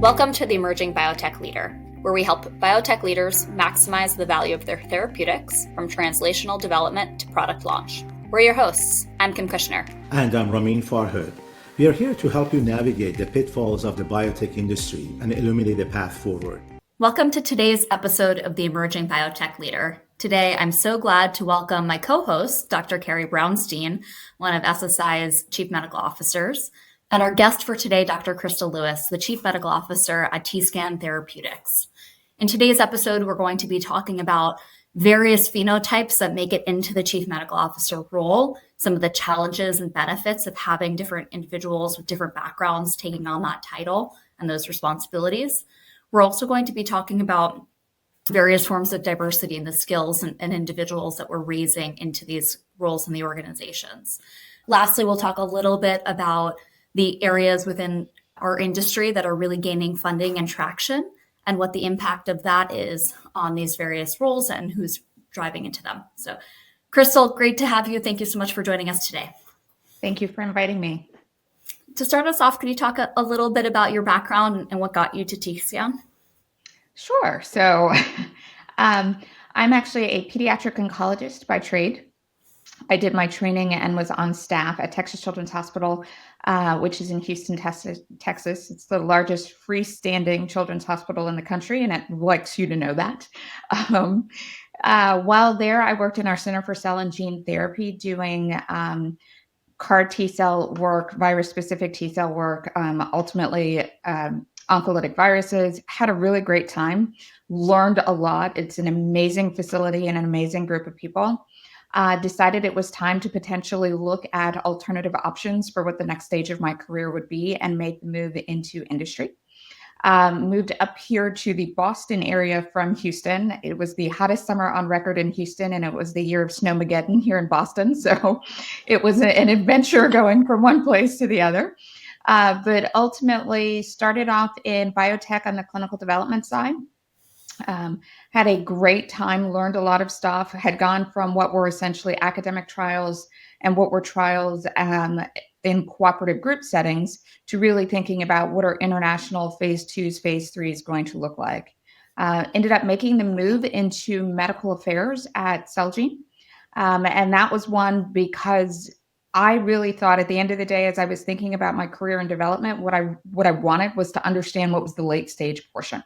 Welcome to the Emerging Biotech Leader, where we help biotech leaders maximize the value of their therapeutics from translational development to product launch. We're your hosts. I'm Kim Kushner. And I'm Ramin Farhood. We are here to help you navigate the pitfalls of the biotech industry and illuminate the path forward. Welcome to today's episode of the Emerging Biotech Leader. Today, I'm so glad to welcome my co-host, Dr. Carrie Brownstein, one of SSI's Chief Medical Officers, and our guest for today, Dr. Chrystal Louis, the Chief Medical Officer at TScan Therapeutics. In today's episode, we're going to be talking about various phenotypes that make it into the Chief Medical Officer role, some of the challenges and benefits of having different individuals with different backgrounds taking on that title and those responsibilities. We're also going to be talking about various forms of diversity in the skills and individuals that we're raising into these roles in the organizations. Lastly, we'll talk a little bit about the areas within our industry that are really gaining funding and traction and what the impact of that is on these various roles and who's driving into them. So, Chrystal, great to have you. Thank you so much for joining us today. Thank you for inviting me. To start us off, could you talk a little bit about your background and what got you to TScan? Sure. So I'm actually a pediatric oncologist by trade. I did my training and was on staff at Texas Children's Hospital, which is in Houston, Texas. It's the largest freestanding children's hospital in the country, and it likes you to know that. While there, I worked in our Center for Cell and Gene Therapy doing CAR T-cell work, virus-specific T-cell work, ultimately oncolytic viruses. Had a really great time, learned a lot. It's an amazing facility and an amazing group of people. Decided it was time to potentially look at alternative options for what the next stage of my career would be and make the move into industry. Moved up here to the Boston area from Houston. It was the hottest summer on record in Houston, and it was the year of Snowmageddon here in Boston. So it was an adventure going from one place to the other. But ultimately started off in biotech on the clinical development side. Had a great time, learned a lot of stuff, had gone from what were essentially academic trials and what were trials in cooperative group settings to really thinking about what are international phase 2s, phase 3s going to look like. Ended up making the move into medical affairs at Celgene. And that was one because I really thought at the end of the day, as I was thinking about my career and development, what I wanted was to understand what was the late stage portion.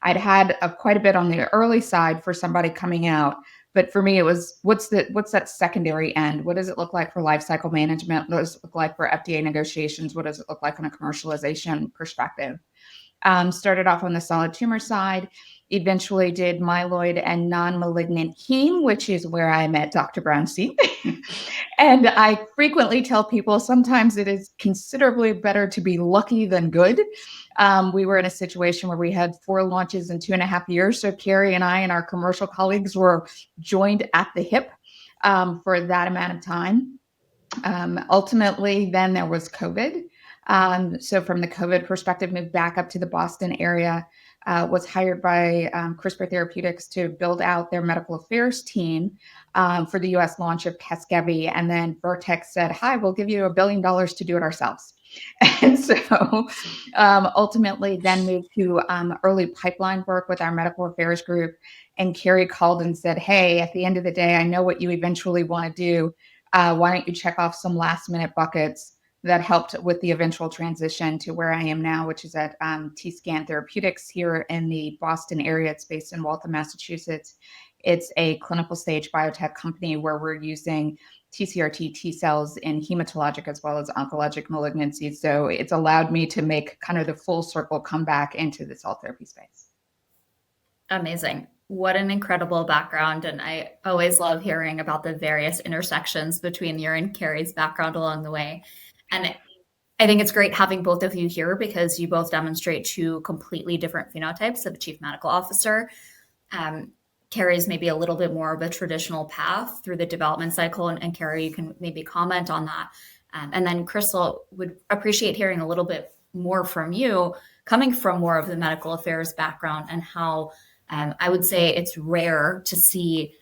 I'd had quite a bit on the early side for somebody coming out, but for me, it was what's that secondary end? What does it look like for life cycle management? What does it look like for FDA negotiations? What does it look like on a commercialization perspective? Started off on the solid tumor side, eventually did myeloid and non-malignant heme, which is where I met Dr. Brownstein. And I frequently tell people sometimes it is considerably better to be lucky than good. We were in a situation where we had 4 launches in 2.5 years. So Carrie and I and our commercial colleagues were joined at the hip for that amount of time. Ultimately, then there was COVID. So from the COVID perspective, moved back up to the Boston area, was hired by CRISPR Therapeutics to build out their medical affairs team for the US launch of Casgevy. And then Vertex said, hi, we'll give you $1 billion to do it ourselves. And so ultimately then moved to early pipeline work with our medical affairs group. And Carrie called and said, hey, at the end of the day, I know what you eventually want to do. Why don't you check off some last minute buckets that helped with the eventual transition to where I am now, which is at TScan Therapeutics here in the Boston area. It's based in Waltham, Massachusetts. It's a clinical stage biotech company where we're using TCR-T T cells in hematologic as well as oncologic malignancies. So it's allowed me to make kind of the full circle come back into the cell therapy space. Amazing. What an incredible background. And I always love hearing about the various intersections between your and Carrie's background along the way. And I think it's great having both of you here because you both demonstrate 2 completely different phenotypes of a chief medical officer. Carrie's maybe a little bit more of a traditional path through the development cycle. And Carrie, you can maybe comment on that. And then Chrystal, would appreciate hearing a little bit more from you, coming from more of the medical affairs background and how I would say it's rare to see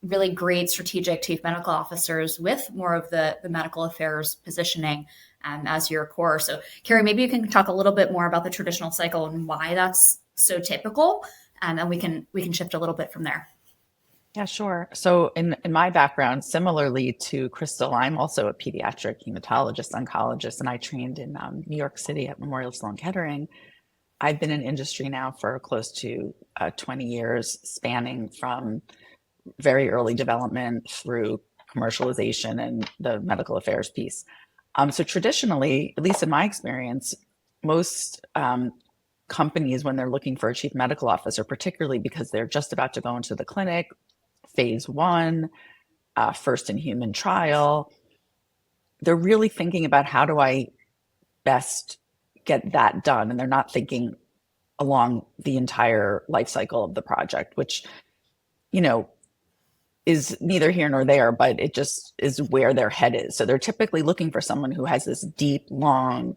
really great strategic chief medical officers with more of the medical affairs positioning as your core. So Carrie, maybe you can talk a little bit more about the traditional cycle and why that's so typical, and we can shift a little bit from there. Yeah, sure. So in my background, similarly to Chrystal, I'm also a pediatric hematologist, oncologist, and I trained in New York City at Memorial Sloan Kettering. I've been in industry now for close to 20 years, spanning from very early development through commercialization and the medical affairs piece. So traditionally, at least in my experience, most companies, when they're looking for a chief medical officer, particularly because they're just about to go into the clinic, phase 1, first in human trial, they're really thinking about how do I best get that done? And they're not thinking along the entire life cycle of the project, which, is neither here nor there, but it just is where their head is. So they're typically looking for someone who has this deep, long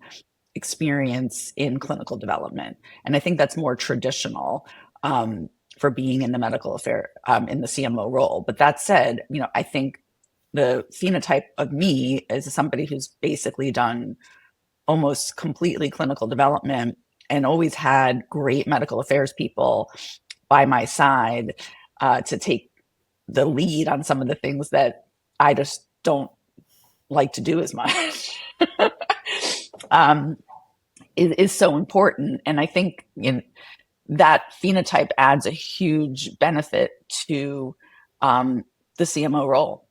experience in clinical development. And I think that's more traditional for being in the medical affair, in the CMO role. But that said, I think the phenotype of me is somebody who's basically done almost completely clinical development and always had great medical affairs people by my side to take the lead on some of the things that I just don't like to do as much. Is so important. And I think that phenotype adds a huge benefit to the CMO role.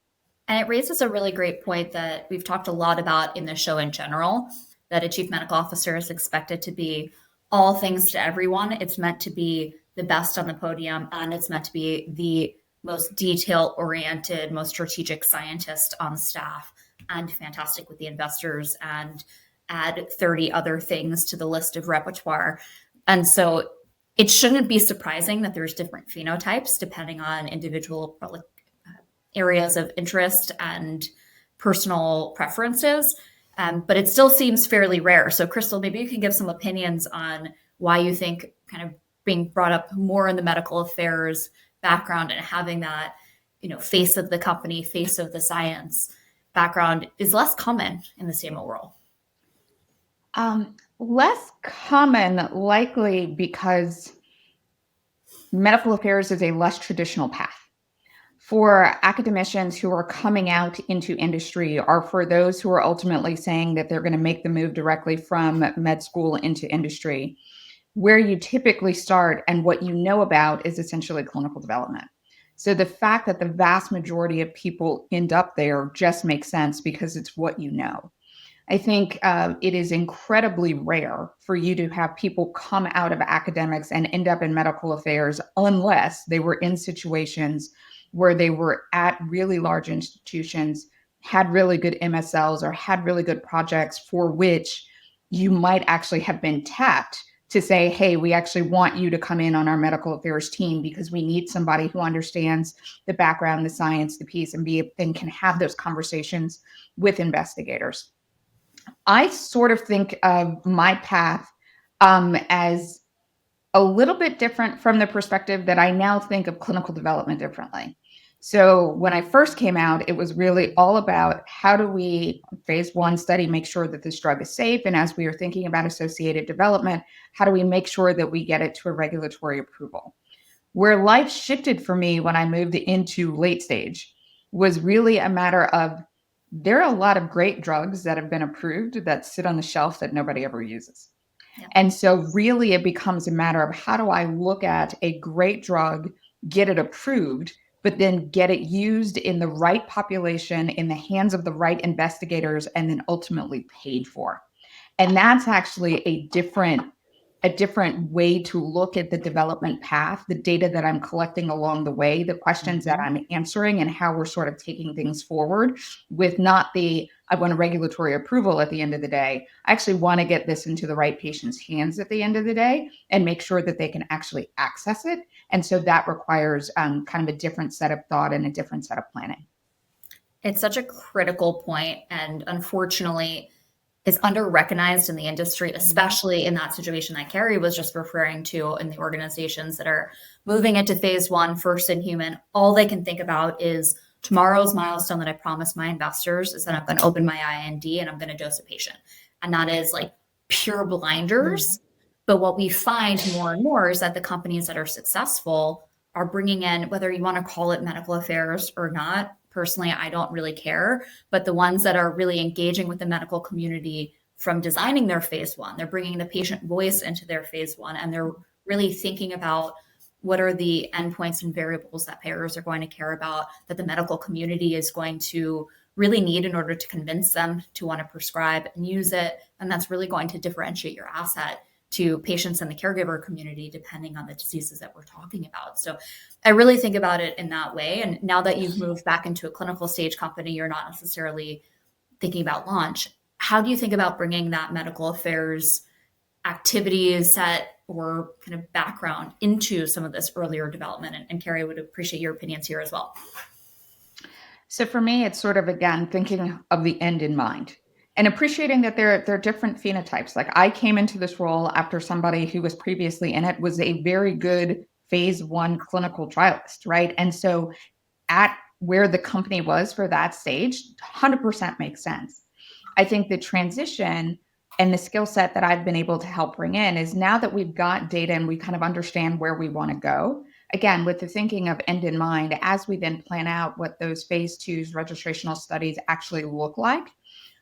And it raises a really great point that we've talked a lot about in the show in general, that a chief medical officer is expected to be all things to everyone. It's meant to be the best on the podium, and it's meant to be the most detail-oriented, most strategic scientist on staff, and fantastic with the investors, and add 30 other things to the list of repertoire. And so it shouldn't be surprising that there's different phenotypes depending on individual areas of interest and personal preferences. But it still seems fairly rare. So Chrystal, maybe you can give some opinions on why you think kind of being brought up more in the medical affairs background and having that, face of the company, face of the science background is less common in the CMO role. Less common, likely because medical affairs is a less traditional path. For academicians who are coming out into industry, or for those who are ultimately saying that they're going to make the move directly from med school into industry, where you typically start and what you know about is essentially clinical development. So the fact that the vast majority of people end up there just makes sense because it's what you know. I think it is incredibly rare for you to have people come out of academics and end up in medical affairs unless they were in situations where they were at really large institutions, had really good MSLs, or had really good projects for which you might actually have been tapped to say, hey, we actually want you to come in on our medical affairs team because we need somebody who understands the background, the science, the piece, and can have those conversations with investigators. I sort of think of my path as a little bit different from the perspective that I now think of clinical development differently. So when I first came out, it was really all about how do we, phase 1 study, make sure that this drug is safe. And as we are thinking about associated development, how do we make sure that we get it to a regulatory approval? Where life shifted for me when I moved into late stage was really a matter of there are a lot of great drugs that have been approved that sit on the shelf that nobody ever uses. Yeah. And so really it becomes a matter of how do I look at a great drug, get it approved, but then get it used in the right population, in the hands of the right investigators, and then ultimately paid for. And that's actually a different way to look at the development path, the data that I'm collecting along the way, the questions that I'm answering, and how we're sort of taking things forward with not I want a regulatory approval at the end of the day. I actually want to get this into the right patient's hands at the end of the day and make sure that they can actually access it. And so that requires kind of a different set of thought and a different set of planning. It's such a critical point. And unfortunately, is under-recognized in the industry, especially in that situation that Carrie was just referring to in the organizations that are moving into phase 1, first in human. All they can think about is tomorrow's milestone that I promised my investors is that I'm going to open my IND and I'm going to dose a patient. And that is like pure blinders. But what we find more and more is that the companies that are successful are bringing in, whether you want to call it medical affairs or not, personally, I don't really care, but the ones that are really engaging with the medical community from designing their phase 1, they're bringing the patient voice into their phase 1, and they're really thinking about what are the endpoints and variables that payers are going to care about, that the medical community is going to really need in order to convince them to want to prescribe and use it. And that's really going to differentiate your asset to patients and the caregiver community, depending on the diseases that we're talking about. So I really think about it in that way. And now that you've moved back into a clinical stage company, you're not necessarily thinking about launch. How do you think about bringing that medical affairs activities set or kind of background into some of this earlier development? And Carrie, would appreciate your opinions here as well. So for me, it's sort of, again, thinking of the end in mind and appreciating that there are different phenotypes. Like I came into this role after somebody who was previously in it was a very good phase 1 clinical trialist, right? And so at where the company was for that stage, 100% makes sense. I think the transition and the skill set that I've been able to help bring in is now that we've got data and we kind of understand where we want to go, again, with the thinking of end in mind, as we then plan out what those phase 2s registrational studies actually look like,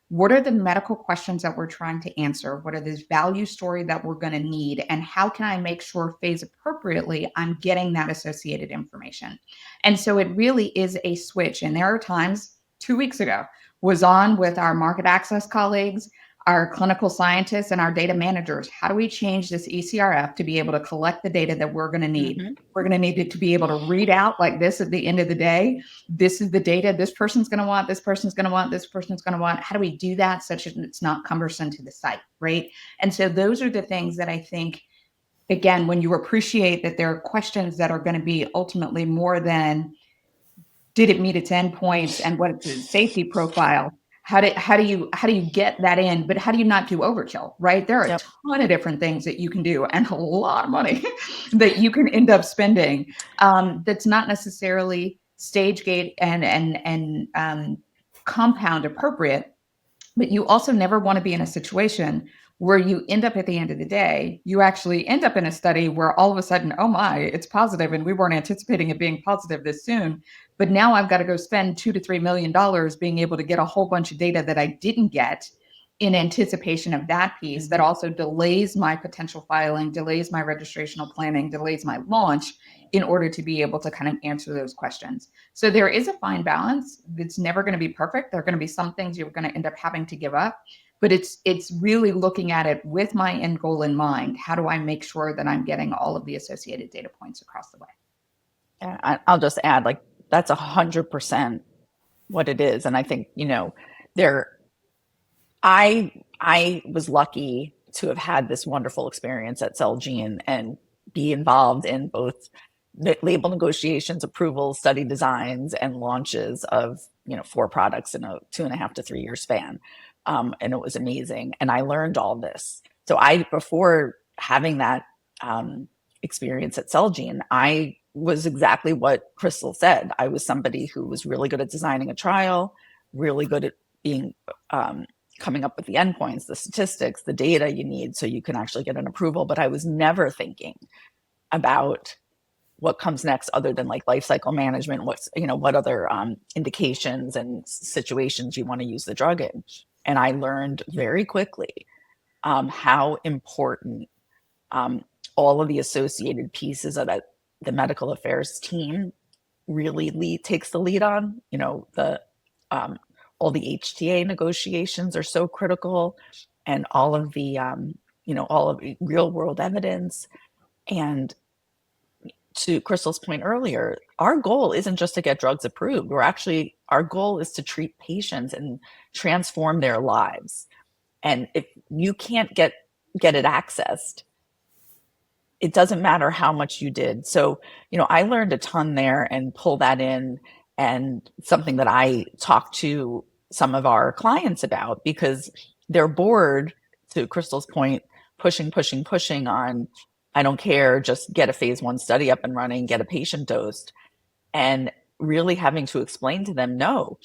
what are the medical questions that we're trying to answer? What are this value story that we're going to need? And how can I make sure phase appropriately I'm getting that associated information? And so it really is a switch. And there are times, 2 weeks ago, was on with our market access colleagues, our clinical scientists, and our data managers. How do we change this ECRF to be able to collect the data that we're going to need? Mm-hmm. We're going to need it to be able to read out like this at the end of the day. This is the data this person's going to want, this person's going to want, this person's going to want. How do we do that such that it's not cumbersome to the site, right? And so those are the things that I think, again, when you appreciate that there are questions that are going to be ultimately more than did it meet its endpoints and what's its safety profile? How do you get that in, but how do you not do overkill, right? There are a ton of different things that you can do and a lot of money that you can end up spending that's not necessarily stage gate and compound appropriate, but you also never want to be in a situation where you end up at the end of the day, you actually end up in a study where all of a sudden, oh my, it's positive and we weren't anticipating it being positive this soon. But now I've got to go spend $2 to $3 million being able to get a whole bunch of data that I didn't get in anticipation of that piece that also delays my potential filing, delays my registrational planning, delays my launch in order to be able to kind of answer those questions. So there is a fine balance. It's never going to be perfect. There are going to be some things you're going to end up having to give up, but it's really looking at it with my end goal in mind. How do I make sure that I'm getting all of the associated data points across the way? Yeah, I'll just add, like, that's 100% what it is. And I think, I was lucky to have had this wonderful experience at Celgene and be involved in both label negotiations, approvals, study designs, and launches of, 4 products in a 2.5 to 3 year span. And it was amazing. And I learned all this. So before having that experience at Celgene, I was exactly what Chrystal said. I was somebody who was really good at designing a trial, really good at being coming up with the endpoints, the statistics, the data you need so you can actually get an approval. But I was never thinking about what comes next other than like life cycle management, what other indications and situations you want to use the drug in. And I learned very quickly how important all of the associated pieces of the medical affairs team really takes the lead on. All the HTA negotiations are so critical, and all of the all of the real world evidence. And to Chrystal's point earlier, our goal isn't just to get drugs approved. Our goal is to treat patients and transform their lives. And if you can't get it accessed, it doesn't matter how much you did. So, I learned a ton there and pull that in, and something that I talk to some of our clients about, because their board, to Chrystal's point, pushing on, I don't care, just get a phase 1 study up and running, get a patient dosed, and really having to explain to them, no,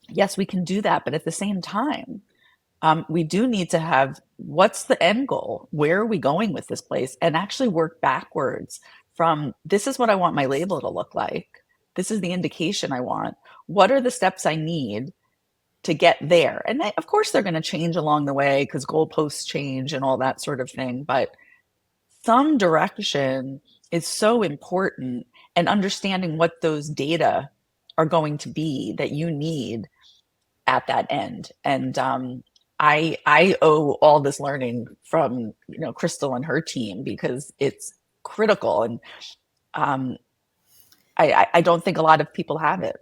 yes, we can do that, but at the same time, we do need to have, what's the end goal? Where are we going with this place? And actually work backwards from, this is what I want my label to look like. This is the indication I want. What are the steps I need to get there? And of course, they're going to change along the way because goalposts change and all that sort of thing. But some direction is so important, and understanding what those data are going to be that you need at that end. And I owe all this learning from Chrystal and her team, because it's critical, and I don't think a lot of people have it.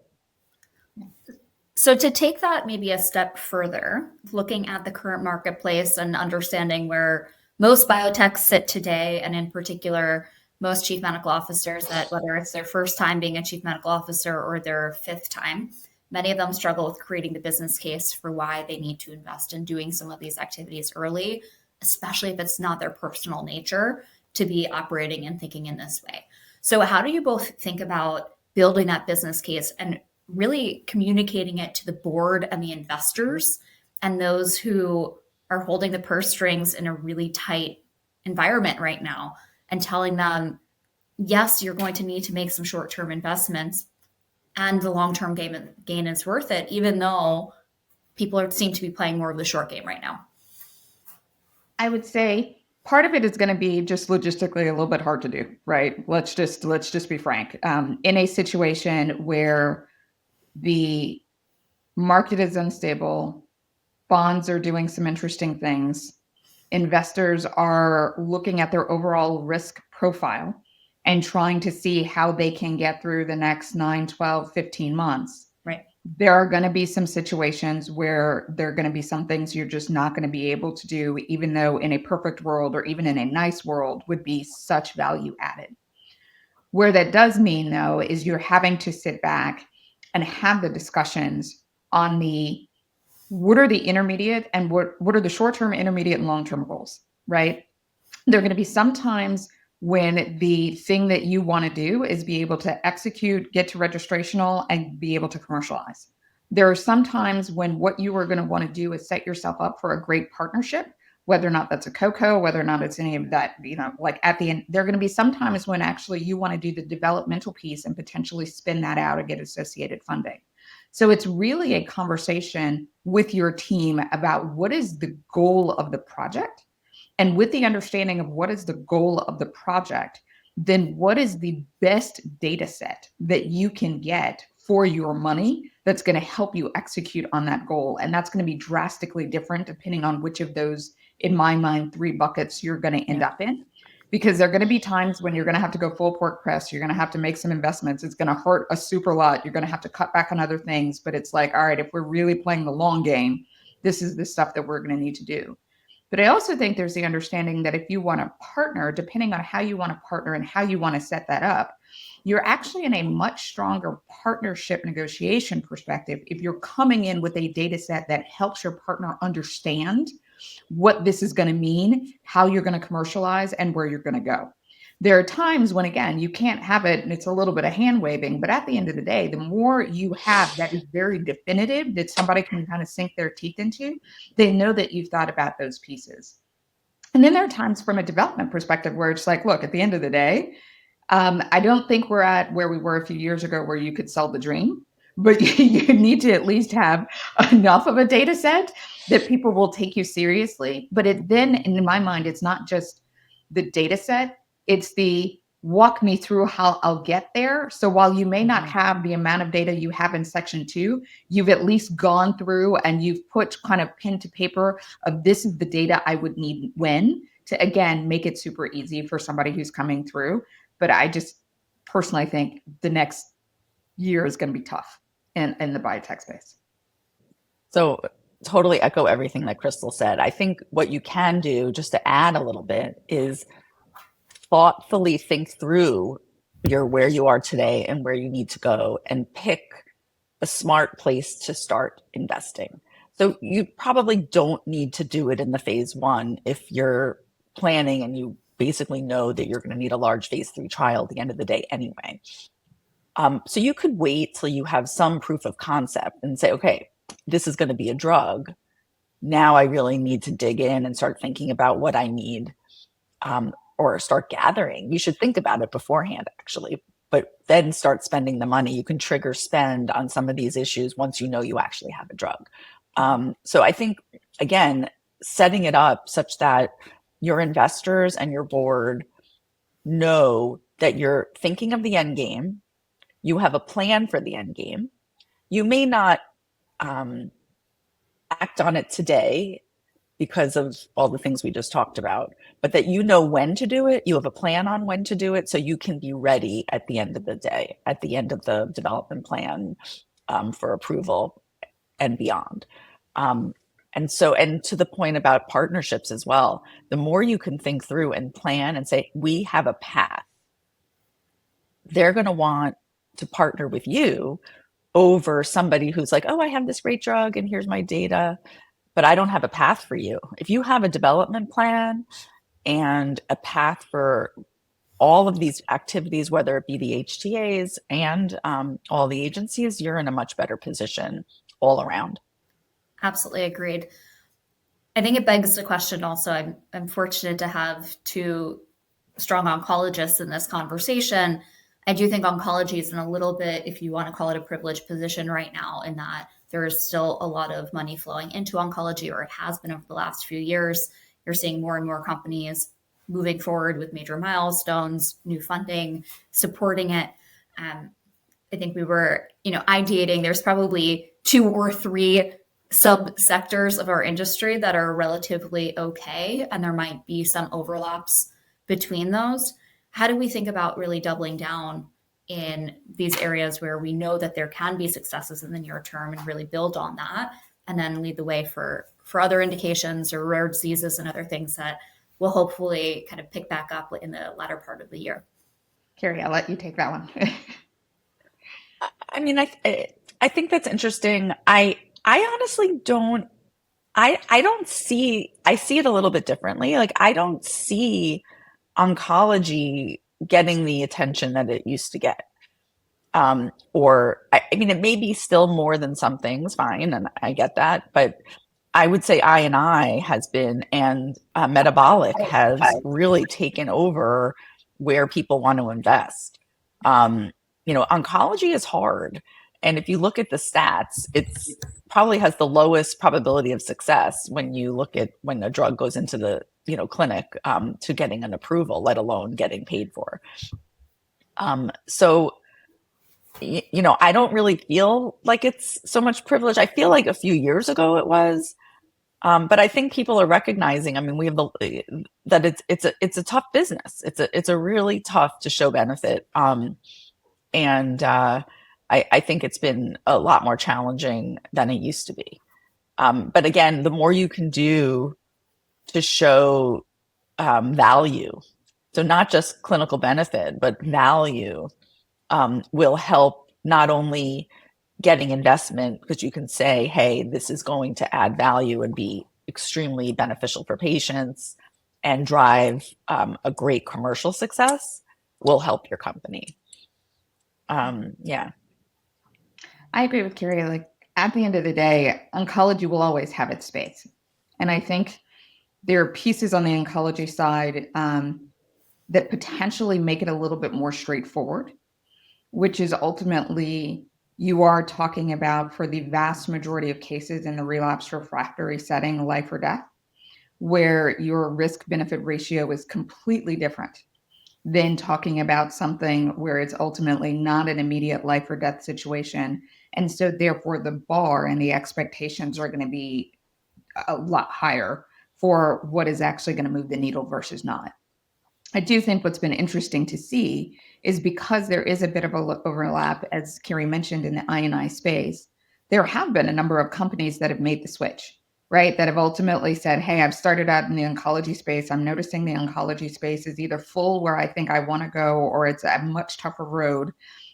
So to take that maybe a step further, looking at the current marketplace and understanding where most biotechs sit today, and in particular, most chief medical officers, that whether it's their first time being a chief medical officer or their 5th time, many of them struggle with creating the business case for why they need to invest in doing some of these activities early, especially if it's not their personal nature to be operating and thinking in this way. So how do you both think about building that business case and really communicating it to the board and the investors and those who are holding the purse strings in a really tight environment right now, and telling them, yes, you're going to need to make some short-term investments and the long-term gain is worth it, even though people seem to be playing more of the short game right now? I would say part of it is going to be just logistically a little bit hard to do, right? Let's just be frank. In a situation where the market is unstable, bonds are doing some interesting things, investors are looking at their overall risk profile and trying to see how they can get through the next 9, 12, 15 months. Right. There are going to be some situations where there are going to be some things you're just not going to be able to do, even though in a perfect world or even in a nice world would be such value added. Where that does mean, though, is you're having to sit back and have the discussions on what are the intermediate and what are the short-term, intermediate, and long-term goals, right? There are going to be some times when the thing that you want to do is be able to execute, get to registrational, and be able to commercialize. There are some times when what you are going to want to do is set yourself up for a great partnership, whether or not that's a co-co, whether or not it's any of that, like at the end, there are going to be some times when actually you want to do the developmental piece and potentially spin that out and get associated funding. So it's really a conversation with your team about what is the goal of the project. And with the understanding of what is the goal of the project, then what is the best data set that you can get for your money that's going to help you execute on that goal. And that's going to be drastically different depending on which of those, in my mind, 3 buckets you're going to end up in. Because there are going to be times when you're going to have to go full pork press. You're going to have to make some investments. It's going to hurt a super lot. You're going to have to cut back on other things. But it's like, all right, if we're really playing the long game, this is the stuff that we're going to need to do. But I also think there's the understanding that if you want to partner, depending on how you want to partner and how you want to set that up, you're actually in a much stronger partnership negotiation perspective if you're coming in with a data set that helps your partner understand what this is going to mean, how you're going to commercialize, and where you're going to go. There are times when, again, you can't have it and it's a little bit of hand waving, but at the end of the day, the more you have that is very definitive that somebody can kind of sink their teeth into, they know that you've thought about those pieces. And then there are times from a development perspective where it's like, look, at the end of the day, I don't think we're at where we were a few years ago where you could sell the dream, but you need to at least have enough of a data set that people will take you seriously. But then, in my mind, it's not just the data set, it's the walk me through how I'll get there. So while you may not have the amount of data you have in section 2, you've at least gone through and you've put kind of pen to paper of this is the data I would need when to, again, make it super easy for somebody who's coming through. But I just personally think the next year is going to be tough in the biotech space. So totally echo everything that Chrystal said. I think what you can do, just to add a little bit, is thoughtfully think through where you are today and where you need to go, and pick a smart place to start investing. So you probably don't need to do it in the phase 1 if you're planning and you basically know that you're going to need a large phase 3 trial at the end of the day anyway. So you could wait till you have some proof of concept and say, okay, this is going to be a drug. Now I really need to dig in and start thinking about what I need, or start gathering. You should think about it beforehand, actually, but then start spending the money. You can trigger spend on some of these issues once you know you actually have a drug. So I think, again, setting it up such that your investors and your board know that you're thinking of the end game, you have a plan for the end game. You may not act on it today because of all the things we just talked about, but that you know when to do it, you have a plan on when to do it, so you can be ready at the end of the day, at the end of the development plan, for approval and beyond. And to the point about partnerships as well, the more you can think through and plan and say, we have a path, they're going to want to partner with you over somebody who's like, oh, I have this great drug and here's my data, but I don't have a path for you. If you have a development plan and a path for all of these activities, whether it be the HTAs and all the agencies, you're in a much better position all around. Absolutely agreed. I think it begs the question also, I'm fortunate to have two strong oncologists in this conversation. I do think oncology is in a little bit, if you want to call it, a privileged position right now, in that there is still a lot of money flowing into oncology, or it has been over the last few years. You're seeing more and more companies moving forward with major milestones, new funding, supporting it. I think we were, ideating, there's probably 2 or 3 subsectors of our industry that are relatively okay, and there might be some overlaps between those. How do we think about really doubling down in these areas where we know that there can be successes in the near term and really build on that, and then lead the way for other indications or rare diseases and other things that will hopefully kind of pick back up in the latter part of the year? Carrie, I'll let you take that one. I mean, I think that's interesting. I honestly don't, I see it a little bit differently. Like, I don't see oncology getting the attention that it used to get. I mean, it may be still more than some things, fine, and I get that, but I would say I has been, and metabolic has really taken over where people want to invest. Oncology is hard. And if you look at the stats, it's probably has the lowest probability of success when you look at when a drug goes into the clinic to getting an approval, let alone getting paid for. So I don't really feel like it's so much privilege. I feel like a few years ago it was, but I think people are recognizing. I mean, we have that it's a tough business. It's a really tough to show benefit, and I think it's been a lot more challenging than it used to be. But again, the more you can do to show value, so not just clinical benefit, but value, will help not only getting investment, because you can say, hey, this is going to add value and be extremely beneficial for patients and drive a great commercial success, will help your company. Yeah. I agree with Carrie. Like, at the end of the day, oncology will always have its space. And I think there are pieces on the oncology side that potentially make it a little bit more straightforward, which is ultimately you are talking about, for the vast majority of cases in the relapse refractory setting, life or death, where your risk benefit ratio is completely different than talking about something where it's ultimately not an immediate life or death situation. And so therefore the bar and the expectations are going to be a lot higher for what is actually going to move the needle versus not. I do think what's been interesting to see is, because there is a bit of an overlap, as Carrie mentioned, in the I&I space, there have been a number of companies that have made the switch, right? That have ultimately said, hey, I've started out in the oncology space. I'm noticing the oncology space is either full where I think I want to go, or it's a much tougher road.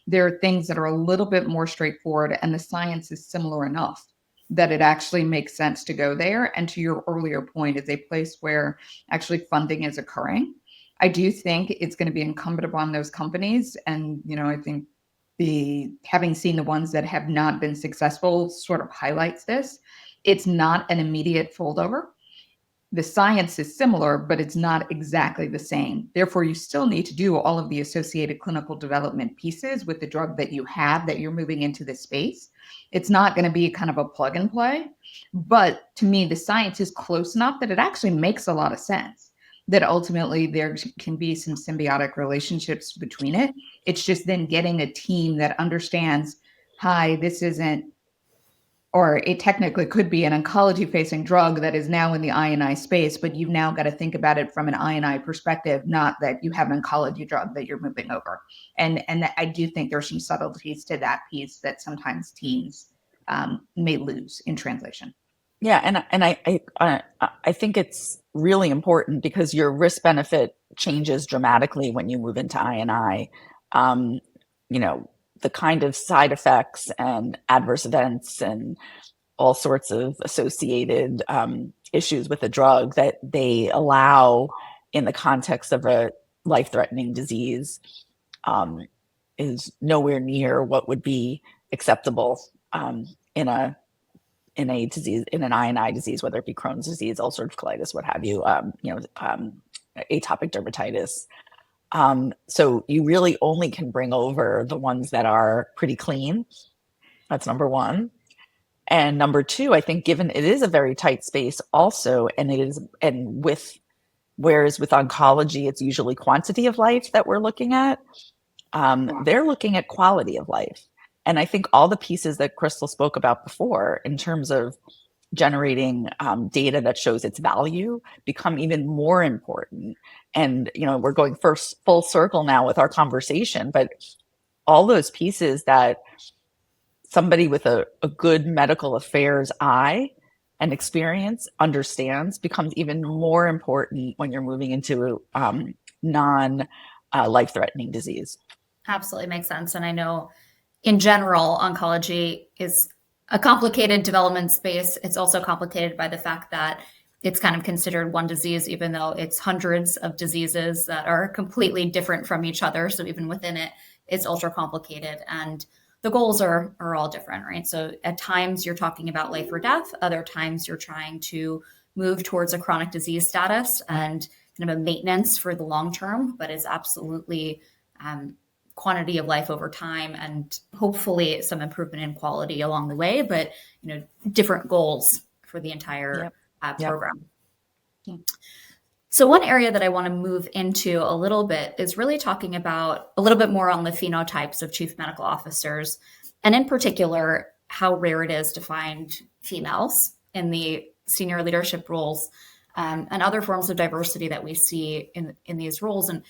There are things that are a little bit more straightforward, and the science is similar enough that it actually makes sense to go there. And to your earlier point, is a place where actually funding is occurring. I do think it's going to be incumbent upon those companies. And, I think having seen the ones that have not been successful sort of highlights this. It's not an immediate foldover. The science is similar, but it's not exactly the same. Therefore, you still need to do all of the associated clinical development pieces with the drug that you have that you're moving into this space. It's not going to be kind of a plug and play, but to me, the science is close enough that it actually makes a lot of sense, that ultimately there can be some symbiotic relationships between it. It's just then getting a team that understands, hi, this isn't, or it technically could be an oncology facing drug that is now in the I&I space, but you've now got to think about it from an I&I perspective, not that you have an oncology drug that you're moving over. And I do think there's some subtleties to that piece that sometimes teams may lose in translation. Yeah, and I think it's really important because your risk benefit changes dramatically when you move into I&I. The kind of side effects and adverse events and all sorts of associated issues with the drug that they allow in the context of a life-threatening disease is nowhere near what would be acceptable in a disease, in an I&I disease, whether it be Crohn's disease, ulcerative colitis, what have you, atopic dermatitis. So you really only can bring over the ones that are pretty clean. That's number one. And number two, I think given it is a very tight space also, whereas with oncology, it's usually quantity of life that we're looking at. They're looking at quality of life. And I think all the pieces that Chrystal spoke about before in terms of generating data that shows its value become even more important. And, we're going full circle now with our conversation, but all those pieces that somebody with a good medical affairs eye and experience understands becomes even more important when you're moving into non-life-threatening disease. Absolutely makes sense. And I know in general, oncology is a complicated development space. It's also complicated by the fact that it's kind of considered one disease, even though it's hundreds of diseases that are completely different from each other. So even within it, it's ultra complicated and the goals are all different, right? So at times you're talking about life or death. Other times you're trying to move towards a chronic disease status and kind of a maintenance for the long term, but it's absolutely quantity of life over time and hopefully some improvement in quality along the way, but different goals for the entire program. Yep. So one area that I want to move into a little bit is really talking about a little bit more on the phenotypes of chief medical officers, and in particular, how rare it is to find females in the senior leadership roles and other forms of diversity that we see in these roles. And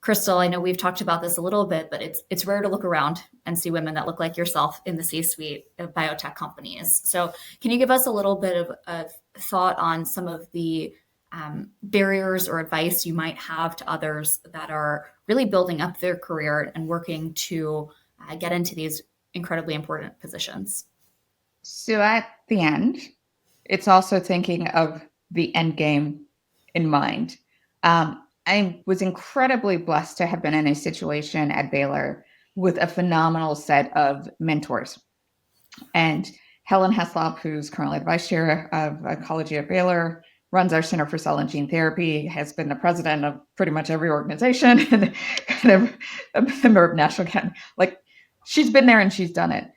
Chrystal, I know we've talked about this a little bit, but it's rare to look around and see women that look like yourself in the C-suite of biotech companies. So can you give us a little bit of a thought on some of the barriers or advice you might have to others that are really building up their career and working to get into these incredibly important positions? So at the end, it's also thinking of the end game in mind. I was incredibly blessed to have been in a situation at Baylor with a phenomenal set of mentors. And Helen Heslop, who's currently the vice chair of oncology at Baylor, runs our Center for Cell and Gene Therapy, has been the president of pretty much every organization and kind of a member of National Academy. Like, she's been there and she's done it.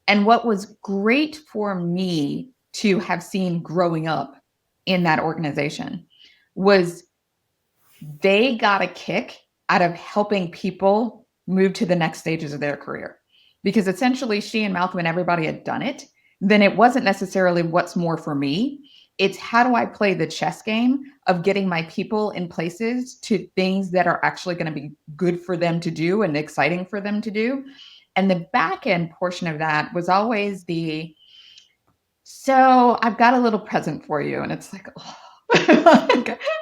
And what was great for me to have seen growing up in that organization was they got a kick out of helping people move to the next stages of their career. Because essentially she and Malcolm and everybody had done it. Then it wasn't necessarily what's more for me. It's how do I play the chess game of getting my people in places to things that are actually going to be good for them to do and exciting for them to do. And the back end portion of that was always so I've got a little present for you. And it's like, oh,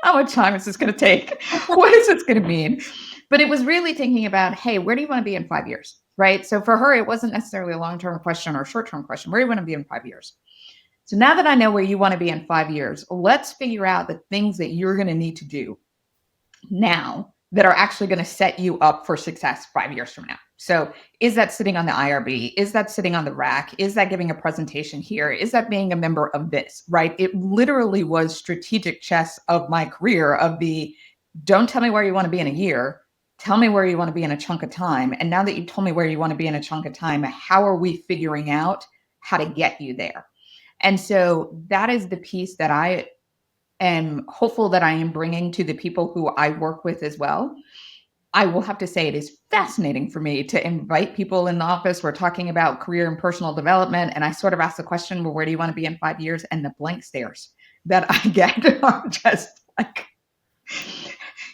how much time is this going to take? What is this going to mean? But it was really thinking about, hey, where do you want to be in 5 years? Right. So for her, it wasn't necessarily a long-term question or a short-term question. Where do you want to be in 5 years? So now that I know where you want to be in 5 years, let's figure out the things that you're going to need to do now that are actually going to set you up for success 5 years from now. So is that sitting on the IRB? Is that sitting on the rack? Is that giving a presentation here? Is that being a member of this, right? It literally was strategic chess of my career of the, don't tell me where you want to be in a year. Tell me where you want to be in a chunk of time. And now that you told me where you want to be in a chunk of time, how are we figuring out how to get you there? And so that is the piece that I am hopeful that I am bringing to the people who I work with as well. I will have to say it is fascinating for me to invite people in the office. We're talking about career and personal development. And I sort of ask the question, well, where do you want to be in 5 years? And the blank stares that I get are just like,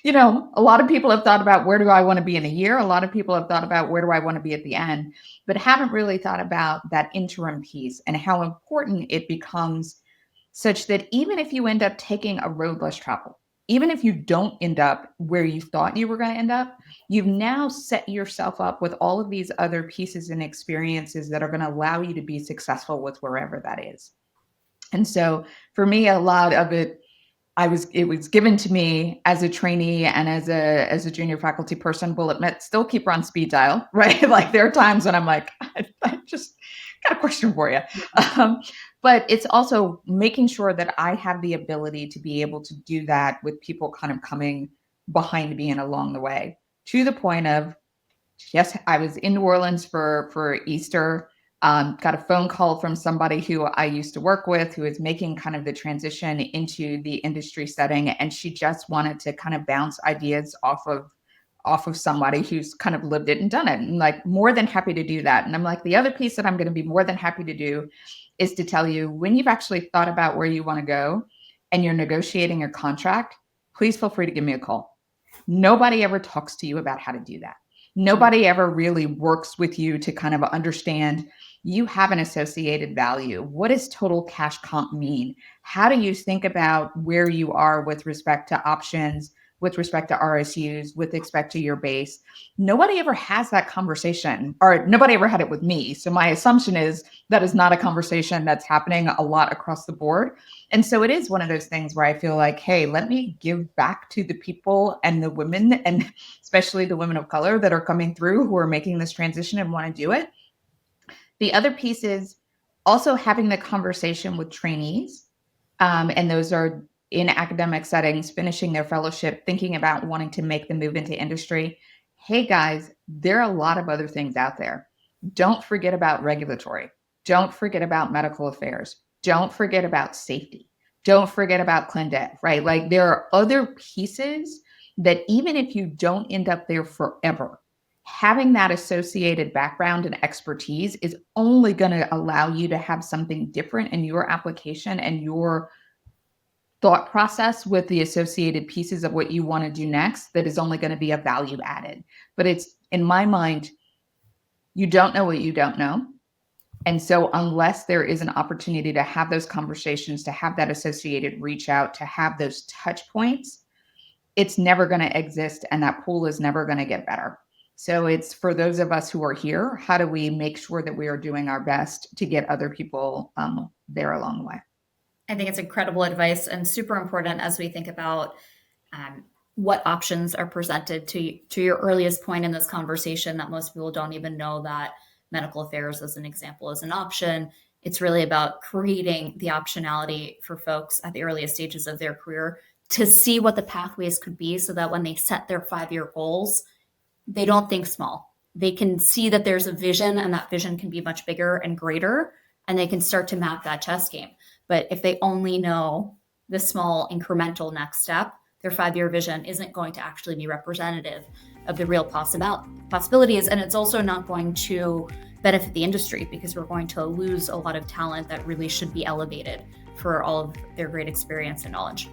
a lot of people have thought about where do I want to be in a year? A lot of people have thought about where do I want to be at the end, but haven't really thought about that interim piece and how important it becomes, such that even if you end up taking a road less traveled, even if you don't end up where you thought you were going to end up, you've now set yourself up with all of these other pieces and experiences that are going to allow you to be successful with wherever that is. And so for me, a lot of it, it was given to me as a trainee and as a junior faculty person, will admit, still keep her on speed dial, right? Like there are times when I'm like, I just got a question for you. But it's also making sure that I have the ability to be able to do that with people kind of coming behind me and along the way, to the point of, yes, I was in New Orleans for Easter, got a phone call from somebody who I used to work with, who is making kind of the transition into the industry setting. And she just wanted to kind of bounce ideas off of somebody who's kind of lived it and done it. And like, more than happy to do that. And I'm like, the other piece that I'm going to be more than happy to do is to tell you, when you've actually thought about where you want to go and you're negotiating your contract, please feel free to give me a call. Nobody ever talks to you about how to do that. Nobody ever really works with you to kind of understand you have an associated value. What does total cash comp mean? How do you think about where you are with respect to options, with respect to RSUs, with respect to your base? Nobody ever has that conversation, or nobody ever had it with me. So my assumption is that is not a conversation that's happening a lot across the board. And so it is one of those things where I feel like, hey, let me give back to the people and the women, and especially the women of color that are coming through who are making this transition and want to do it. The other piece is also having the conversation with trainees, and those are in academic settings, finishing their fellowship, thinking about wanting to make the move into industry. Hey guys, there are a lot of other things out there. Don't forget about regulatory. Don't forget about medical affairs. Don't forget about safety. Don't forget about ClinDev, right? Like there are other pieces that even if you don't end up there forever, having that associated background and expertise is only going to allow you to have something different in your application and your thought process with the associated pieces of what you want to do next that is only going to be a value added. But it's, in my mind, you don't know what you don't know. And so unless there is an opportunity to have those conversations, to have that associated reach out, to have those touch points, it's never going to exist. And that pool is never going to get better. So it's for those of us who are here, how do we make sure that we are doing our best to get other people there along the way? I think it's incredible advice and super important as we think about what options are presented to your earliest point in this conversation, that most people don't even know that medical affairs, as an example, is an option. It's really about creating the optionality for folks at the earliest stages of their career to see what the pathways could be, so that when they set their 5-year goals, they don't think small. They can see that there's a vision, and that vision can be much bigger and greater, and they can start to map that chess game. But if they only know the small incremental next step, their 5-year vision isn't going to actually be representative of the real possibilities. And it's also not going to benefit the industry, because we're going to lose a lot of talent that really should be elevated for all of their great experience and knowledge.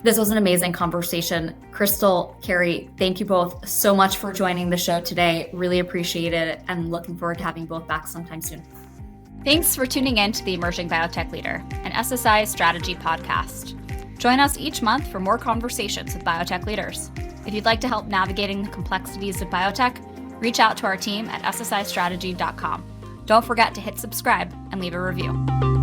This was an amazing conversation. Chrystal, Carrie, thank you both so much for joining the show today. Really appreciate it, and looking forward to having you both back sometime soon. Thanks for tuning in to the Emerging Biotech Leader, an SSI Strategy podcast. Join us each month for more conversations with biotech leaders. If you'd like to help navigating the complexities of biotech, reach out to our team at ssistrategy.com. Don't forget to hit subscribe and leave a review.